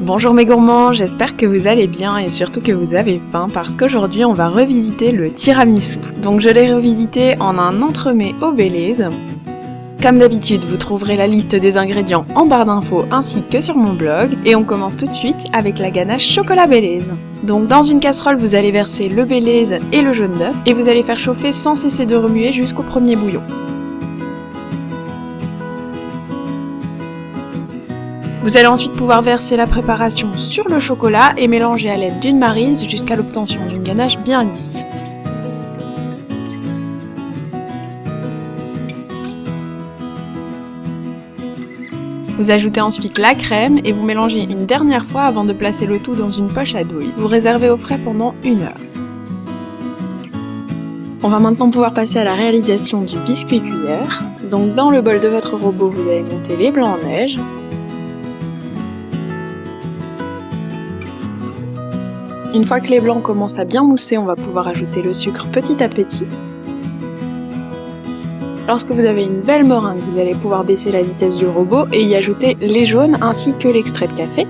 Bonjour mes gourmands, j'espère que vous allez bien et surtout que vous avez faim parce qu'aujourd'hui on va revisiter le tiramisu. Donc je l'ai revisité en un entremets au Baileys. Comme d'habitude, vous trouverez la liste des ingrédients en barre d'infos ainsi que sur mon blog. Et on commence tout de suite avec la ganache chocolat Baileys. Donc dans une casserole, vous allez verser le Baileys et le jaune d'œuf et vous allez faire chauffer sans cesser de remuer jusqu'au premier bouillon. Vous allez ensuite pouvoir verser la préparation sur le chocolat et mélanger à l'aide d'une maryse jusqu'à l'obtention d'une ganache bien lisse. Vous ajoutez ensuite la crème et vous mélangez une dernière fois avant de placer le tout dans une poche à douille. Vous réservez au frais pendant 1 heure. On va maintenant pouvoir passer à la réalisation du biscuit cuillère. Donc dans le bol de votre robot, vous allez monter les blancs en neige. Une fois que les blancs commencent à bien mousser, on va pouvoir ajouter le sucre petit à petit. Lorsque vous avez une belle meringue, vous allez pouvoir baisser la vitesse du robot et y ajouter les jaunes ainsi que l'extrait de café.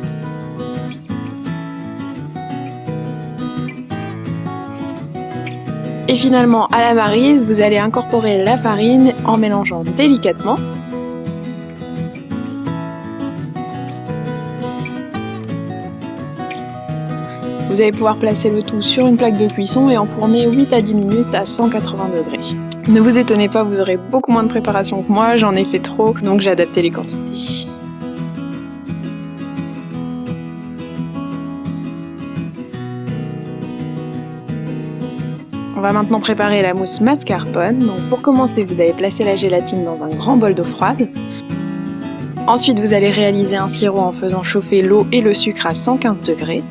Et finalement, à la maryse, vous allez incorporer la farine en mélangeant délicatement. Vous allez pouvoir placer le tout sur une plaque de cuisson et enfourner 8 à 10 minutes à 180 degrés. Ne vous étonnez pas, vous aurez beaucoup moins de préparation que moi, j'en ai fait trop, donc j'ai adapté les quantités. On va maintenant préparer la mousse mascarpone. Donc pour commencer, vous allez placer la gélatine dans un grand bol d'eau froide. Ensuite, vous allez réaliser un sirop en faisant chauffer l'eau et le sucre à 115 degrés.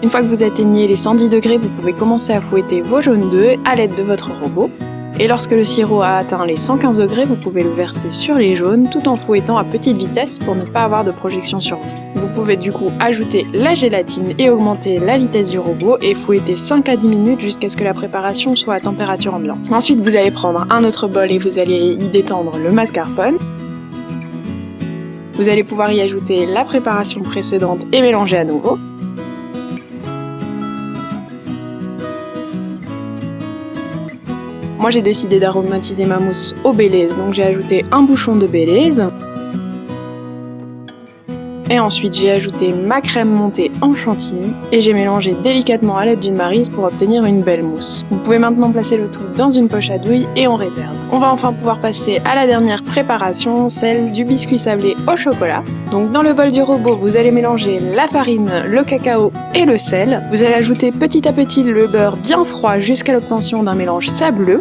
Une fois que vous atteignez les 110 degrés, vous pouvez commencer à fouetter vos jaunes d'œufs à l'aide de votre robot. Et lorsque le sirop a atteint les 115 degrés, vous pouvez le verser sur les jaunes tout en fouettant à petite vitesse pour ne pas avoir de projection sur vous. Vous pouvez du coup ajouter la gélatine et augmenter la vitesse du robot et fouetter 5 à 10 minutes jusqu'à ce que la préparation soit à température ambiante. Ensuite, vous allez prendre un autre bol et vous allez y détendre le mascarpone. Vous allez pouvoir y ajouter la préparation précédente et mélanger à nouveau. Moi j'ai décidé d'aromatiser ma mousse au Baileys, donc j'ai ajouté un bouchon de Baileys. Et ensuite j'ai ajouté ma crème montée en chantilly et j'ai mélangé délicatement à l'aide d'une maryse pour obtenir une belle mousse. Vous pouvez maintenant placer le tout dans une poche à douille et on réserve. On va enfin pouvoir passer à la dernière préparation, celle du biscuit sablé au chocolat. Donc dans le bol du robot, vous allez mélanger la farine, le cacao et le sel. Vous allez ajouter petit à petit le beurre bien froid jusqu'à l'obtention d'un mélange sableux.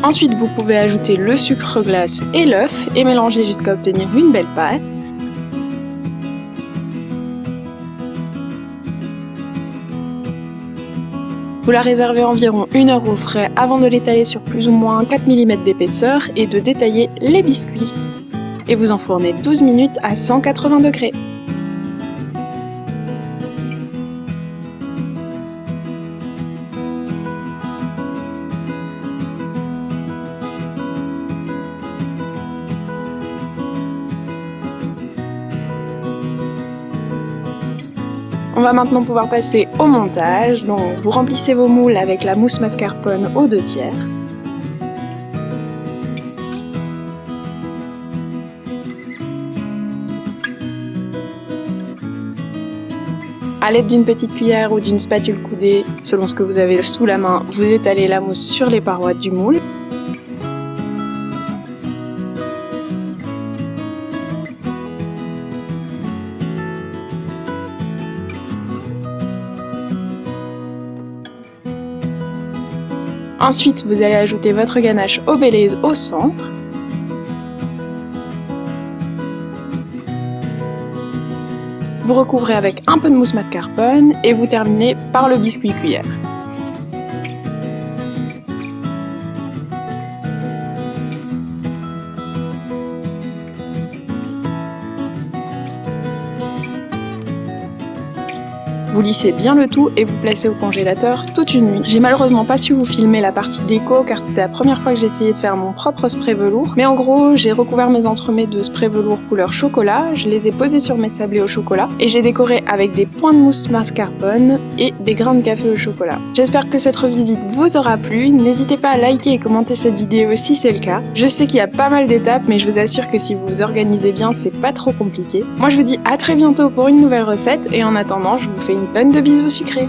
Ensuite, vous pouvez ajouter le sucre glace et l'œuf et mélanger jusqu'à obtenir une belle pâte. Vous la réservez environ 1 heure au frais avant de l'étaler sur plus ou moins 4 mm d'épaisseur et de détailler les biscuits. Et vous enfournez 12 minutes à 180 degrés. On va maintenant pouvoir passer au montage. Donc vous remplissez vos moules avec la mousse mascarpone aux 2/3. À l'aide d'une petite cuillère ou d'une spatule coudée, selon ce que vous avez sous la main, vous étalez la mousse sur les parois du moule. Ensuite, vous allez ajouter votre ganache au Baileys au centre. Vous recouvrez avec un peu de mousse mascarpone et vous terminez par le biscuit cuillère. Vous lissez bien le tout et vous placez au congélateur toute une nuit. J'ai malheureusement pas su vous filmer la partie déco car c'était la première fois que j'essayais de faire mon propre spray velours. Mais en gros, j'ai recouvert mes entremets de spray velours couleur chocolat, je les ai posés sur mes sablés au chocolat et j'ai décoré avec des points de mousse mascarpone et des grains de café au chocolat. J'espère que cette revisite vous aura plu. N'hésitez pas à liker et commenter cette vidéo si c'est le cas. Je sais qu'il y a pas mal d'étapes, mais je vous assure que si vous vous organisez bien, c'est pas trop compliqué. Moi je vous dis à très bientôt pour une nouvelle recette et en attendant, je vous fais une tonne de bisous sucrés.